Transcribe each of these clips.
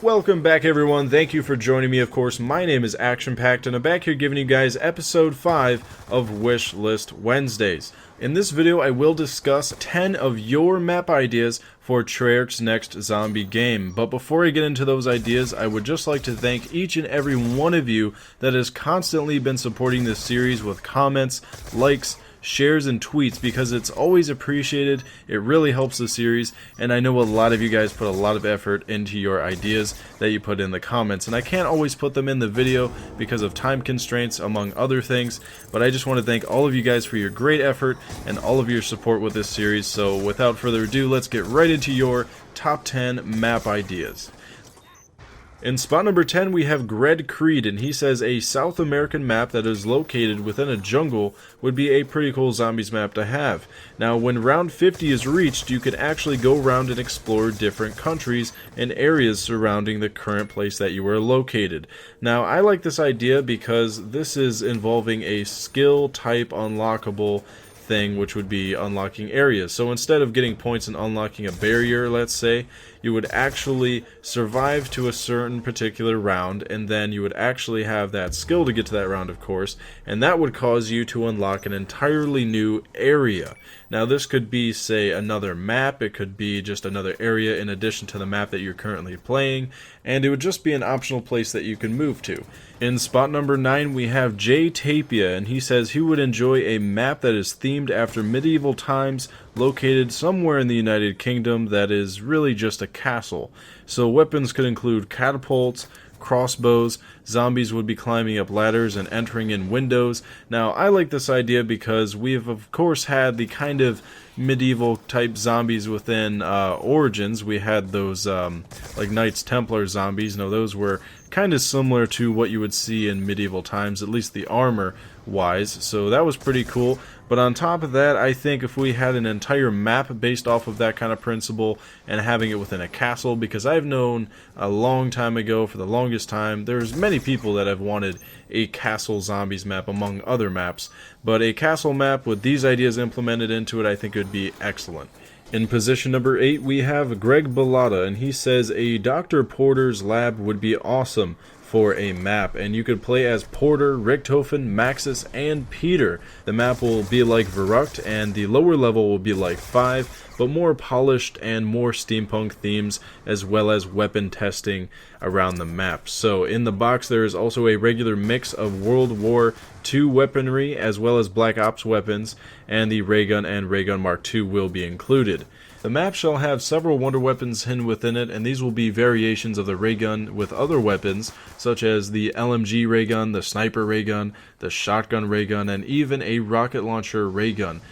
Welcome back, everyone. Thank you for joining me. Of course, my name is ActionPacked, and I'm back here giving you guys episode 5 of Wishlist Wednesdays. In this video, I will discuss 10 of your map ideas for Treyarchs' next zombie game. But before I get into those ideas, I would just like to thank each and every one of you that has constantly been supporting this series with comments, likes, shares, and tweets, because it's always appreciated. It really helps the series, and I know a lot of you guys put a lot of effort into your ideas that you put in the comments, and I can't always put them in the video because of time constraints among other things, but I just want to thank all of you guys for your great effort and all of your support with this series. So without further ado, let's get right into your top 10 map ideas. In spot number 10, we have Greg Creed, and he says a South American map that is located within a jungle would be a pretty cool zombies map to have. Now, when round 50 is reached, you can actually go around and explore different countries and areas surrounding the current place that you are located. Now, I like this idea because this is involving a skill type unlockable thing, which would be unlocking areas. So instead of getting points and unlocking a barrier, let's say, you would actually survive to a certain particular round, and then you would actually have that skill to get to that round, of course, and that would cause you to unlock an entirely new area. Now, this could be, say, another map, it could be just another area in addition to the map that you're currently playing, and it would just be an optional place that you can move to. In spot number 9, we have Jay Tapia, and he says he would enjoy a map that is themed after medieval times, located somewhere in the United Kingdom, that is really just a castle. So weapons could include catapults, crossbows, zombies would be climbing up ladders and entering in windows. Now, I like this idea because we have, of course, had the kind of medieval type zombies within Origins. We had those like Knights Templar zombies. Now, those were kind of similar to what you would see in medieval times, at least the armor wise, so that was pretty cool. But on top of that, I think if we had an entire map based off of that kind of principle and having it within a castle, because I've known a long time ago, for the longest time, there's many people that have wanted a castle zombies map among other maps, but a castle map with these ideas implemented into it, I think it would be excellent. In position number 8, we have Greg Bellata, and he says a Dr. Porter's lab would be awesome for a map, and you could play as Porter, Richtofen, Maxis, and Peter. The map will be like Verrucht, and the lower level will be like 5, but more polished and more steampunk themes, as well as weapon testing around the map. So in the box there is also a regular mix of World War II weaponry as well as Black Ops weapons, and the Ray Gun and Ray Gun Mark II will be included. The map shall have several wonder weapons hidden within it, and these will be variations of the ray gun with other weapons, such as the LMG ray gun, the sniper ray gun, the shotgun ray gun, and even a rocket launcher ray gun.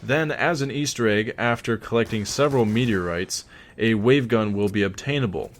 Then, as an Easter egg, after collecting several meteorites, a wave gun will be obtainable.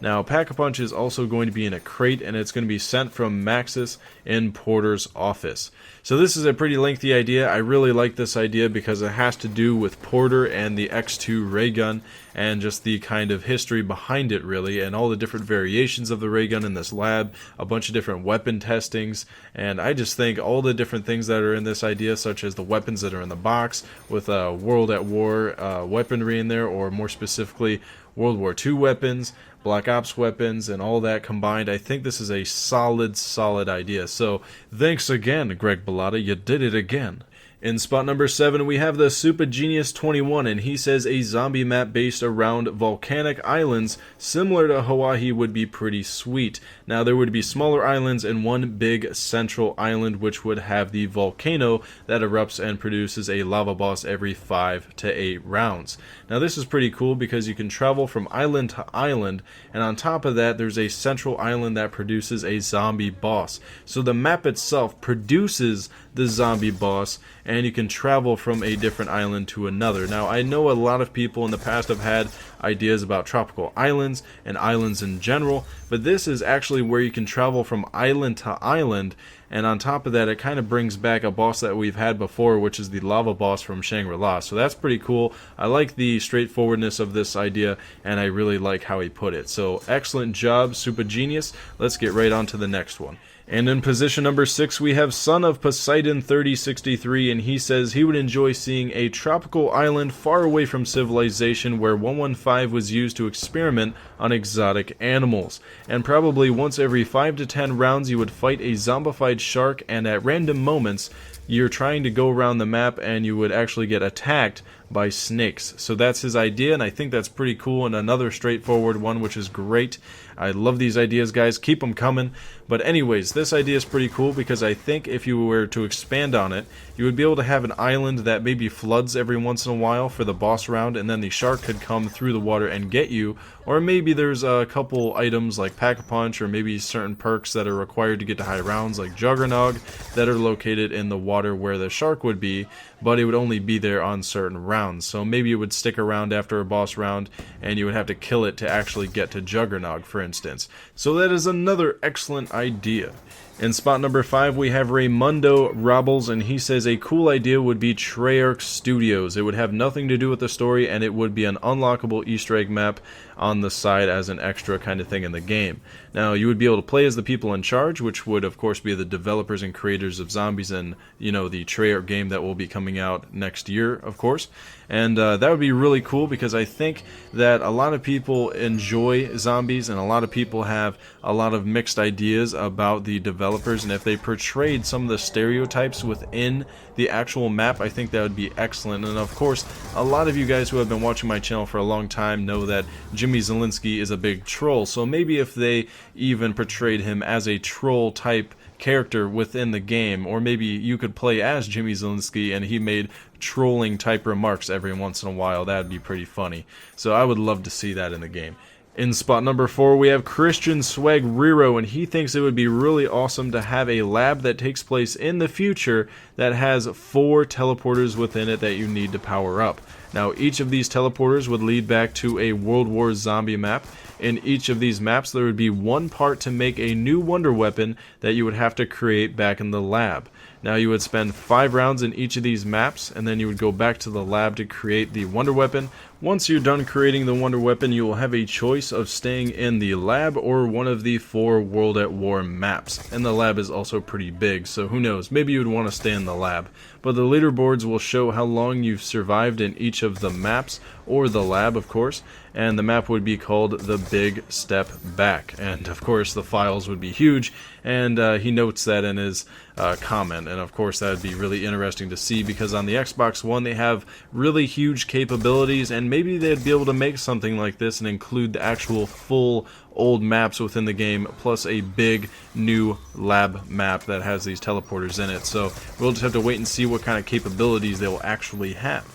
Now, Pack-a-Punch is also going to be in a crate, and it's going to be sent from Maxis in Porter's office. So this is a pretty lengthy idea. I really like this idea because it has to do with Porter and the X2 ray gun, and just the kind of history behind it, really, and all the different variations of the ray gun in this lab, a bunch of different weapon testings, and I just think all the different things that are in this idea, such as the weapons that are in the box, with World at War weaponry in there, or more specifically, World War II weapons, Black Ops weapons, and all that combined, I think this is a solid idea. So, thanks again, Greg Bellata, you did it again. In spot number 7, we have the Super Genius 21, and he says a zombie map based around volcanic islands similar to Hawaii would be pretty sweet. Now, there would be smaller islands and one big central island which would have the volcano that erupts and produces a lava boss every 5 to 8 rounds. Now, this is pretty cool because you can travel from island to island, and on top of that, there's a central island that produces a zombie boss. So the map itself produces the zombie boss, and you can travel from a different island to another. Now, I know a lot of people in the past have had ideas about tropical islands and islands in general, but this is actually where you can travel from island to island, and on top of that, it kind of brings back a boss that we've had before, which is the lava boss from Shangri-La. So that's pretty cool. I like the straightforwardness of this idea, and I really like how he put it. So excellent job, super genius. Let's get right on to the next one. And in position number 6, we have Son of Poseidon 3063, and he says he would enjoy seeing a tropical island far away from civilization where 115 was used to experiment on exotic animals. And probably once every 5 to 10 rounds you would fight a zombified shark, and at random moments you're trying to go around the map and you would actually get attacked by snakes. So that's his idea, and I think that's pretty cool, and another straightforward one, which is great. I love these ideas, guys. Keep them coming. But anyways, this idea is pretty cool because I think if you were to expand on it, you would be able to have an island that maybe floods every once in a while for the boss round, and then the shark could come through the water and get you. Or maybe there's a couple items like Pack-a-Punch, or maybe certain perks that are required to get to high rounds like Juggernog that are located in the water where the shark would be, but it would only be there on certain rounds. So maybe it would stick around after a boss round and you would have to kill it to actually get to Juggernog, for instance. So that is another excellent idea. In spot number 5, we have Raymundo Robles, and he says a cool idea would be Treyarchs Studios. It would have nothing to do with the story, and it would be an unlockable Easter egg map on the side as an extra kind of thing in the game. Now, you would be able to play as the people in charge, which would, of course, be the developers and creators of Zombies and, you know, the Treyarch game that will be coming out next year, of course. And that would be really cool because I think that a lot of people enjoy zombies and a lot of people have a lot of mixed ideas about the developers, and if they portrayed some of the stereotypes within the actual map, I think that would be excellent. And of course, a lot of you guys who have been watching my channel for a long time know that Jimmy Zielinski is a big troll, so maybe if they even portrayed him as a troll type character within the game, or maybe you could play as Jimmy Zielinski and he made trolling type remarks every once in a while, that'd be pretty funny. So I would love to see that in the game. In spot number 4, we have Christian Swag Rero, and he thinks it would be really awesome to have a lab that takes place in the future that has 4 teleporters within it that you need to power up. Now, each of these teleporters would lead back to a World War Zombie map. In each of these maps, there would be one part to make a new wonder weapon that you would have to create back in the lab. Now, you would spend 5 rounds in each of these maps, and then you would go back to the lab to create the wonder weapon. Once you're done creating the wonder weapon, you will have a choice of staying in the lab or one of the 4 World at War maps. And the lab is also pretty big, so who knows, maybe you would want to stay in the lab. But the leaderboards will show how long you've survived in each of the maps, or the lab, of course, and the map would be called The Big Step Back. And of course, the files would be huge, and he notes that in his comment. And of course, that would be really interesting to see, because on the Xbox One, they have really huge capabilities, and maybe they'd be able to make something like this and include the actual full old maps within the game, plus a big new lab map that has these teleporters in it. So we'll just have to wait and see what kind of capabilities they'll actually have.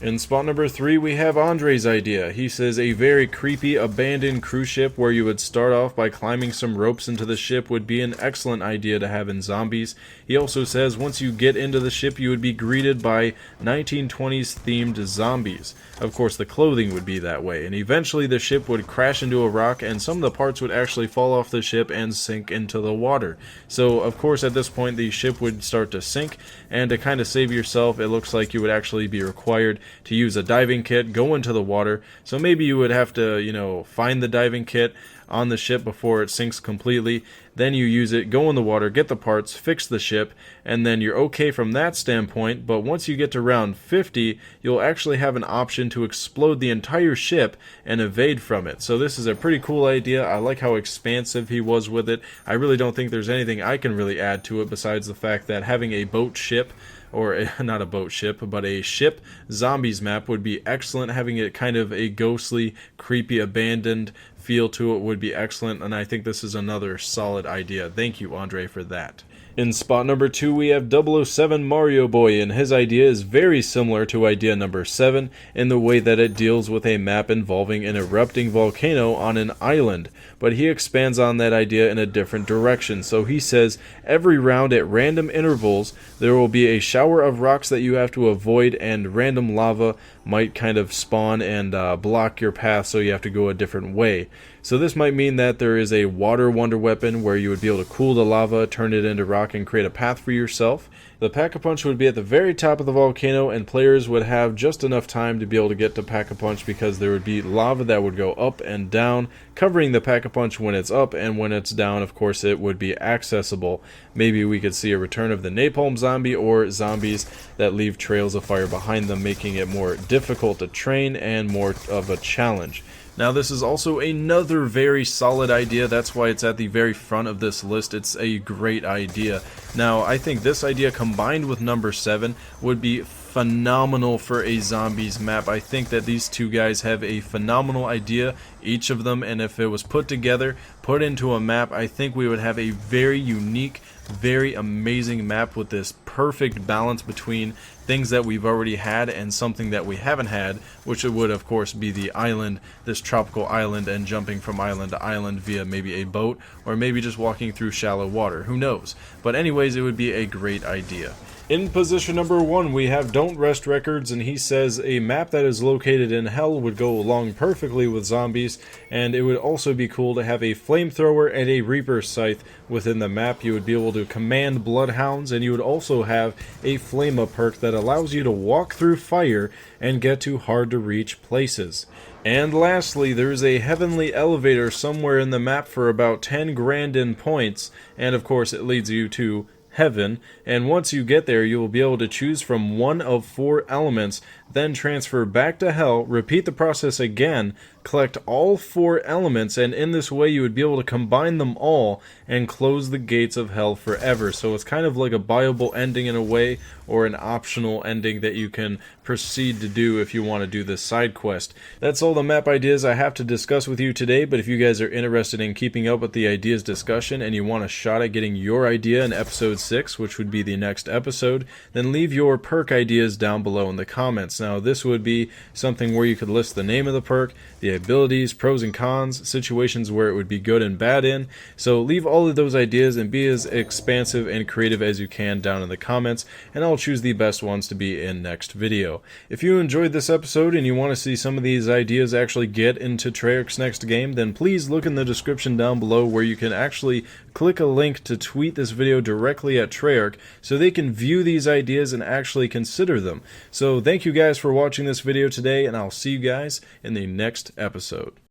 In spot number 3, we have Andre's idea. He says a very creepy abandoned cruise ship where you would start off by climbing some ropes into the ship would be an excellent idea to have in Zombies. He also says once you get into the ship, you would be greeted by 1920s themed zombies. Of course, the clothing would be that way, and eventually the ship would crash into a rock and some of the parts would actually fall off the ship and sink into the water. So of course at this point the ship would start to sink, and to kind of save yourself, it looks like you would actually be required to use a diving kit, go into the water. So maybe you would have to, you know, find the diving kit on the ship before it sinks completely. Then you use it, go in the water, get the parts, fix the ship, and then you're okay from that standpoint. But once you get to round 50, you'll actually have an option to explode the entire ship and evade from it. So this is a pretty cool idea. I like how expansive he was with it. I really don't think there's anything I can really add to it besides the fact that having a boat ship, or not a boat ship, but a ship zombies map would be excellent. Having it kind of a ghostly, creepy, abandoned feel to it would be excellent, and I think this is another solid idea. Thank you, Andre, for that. In spot number 2, we have 007 Mario Boy, and his idea is very similar to idea number 7 in the way that it deals with a map involving an erupting volcano on an island, but he expands on that idea in a different direction. So he says every round at random intervals there will be a shower of rocks that you have to avoid, and random lava might kind of spawn and block your path, so you have to go a different way. So this might mean that there is a water wonder weapon where you would be able to cool the lava, turn it into rock, and create a path for yourself. The Pack-a-Punch would be at the very top of the volcano, and players would have just enough time to be able to get to Pack-a-Punch because there would be lava that would go up and down, covering the Pack-a-Punch when it's up, and when it's down, of course, it would be accessible. Maybe we could see a return of the Napalm Zombie or zombies that leave trails of fire behind them, making it more difficult to train and more of a challenge. Now this is also another very solid idea, that's why it's at the very front of this list. It's a great idea. Now I think this idea combined with number 7 would be phenomenal for a zombies map. I think that these two guys have a phenomenal idea, each of them, and if it was put together, put into a map, I think we would have a very unique, very amazing map with this perfect balance between things that we've already had and something that we haven't had, which it would of course be the island, this tropical island, and jumping from island to island via maybe a boat or maybe just walking through shallow water, who knows. But anyways, it would be a great idea. In position number 1, we have Don't Rest Records, and he says a map that is located in hell would go along perfectly with zombies, and it would also be cool to have a flamethrower and a reaper scythe within the map. You would be able to command bloodhounds, and you would also have a flame-up perk that allows you to walk through fire and get to hard-to-reach places. And lastly, there's a heavenly elevator somewhere in the map for about 10 grand in points, and of course it leads you to heaven, and once you get there you will be able to choose from one of 4 elements, then transfer back to hell, repeat the process again, collect all 4 elements, and in this way you would be able to combine them all and close the gates of hell forever. So it's kind of like a viable ending in a way, or an optional ending that you can proceed to do if you want to do this side quest. That's all the map ideas I have to discuss with you today, but if you guys are interested in keeping up with the ideas discussion and you want a shot at getting your idea in episode 6, which would be the next episode, then leave your perk ideas down below in the comments. Now this would be something where you could list the name of the perk, the abilities, pros and cons, situations where it would be good and bad in. So leave all of those ideas and be as expansive and creative as you can down in the comments, and I'll choose the best ones to be in next video. If you enjoyed this episode and you want to see some of these ideas actually get into Treyarchs' next game, then please look in the description down below where you can actually click a link to tweet this video directly at Treyarch so they can view these ideas and actually consider them. So thank you guys for watching this video today, and I'll see you guys in the next episode.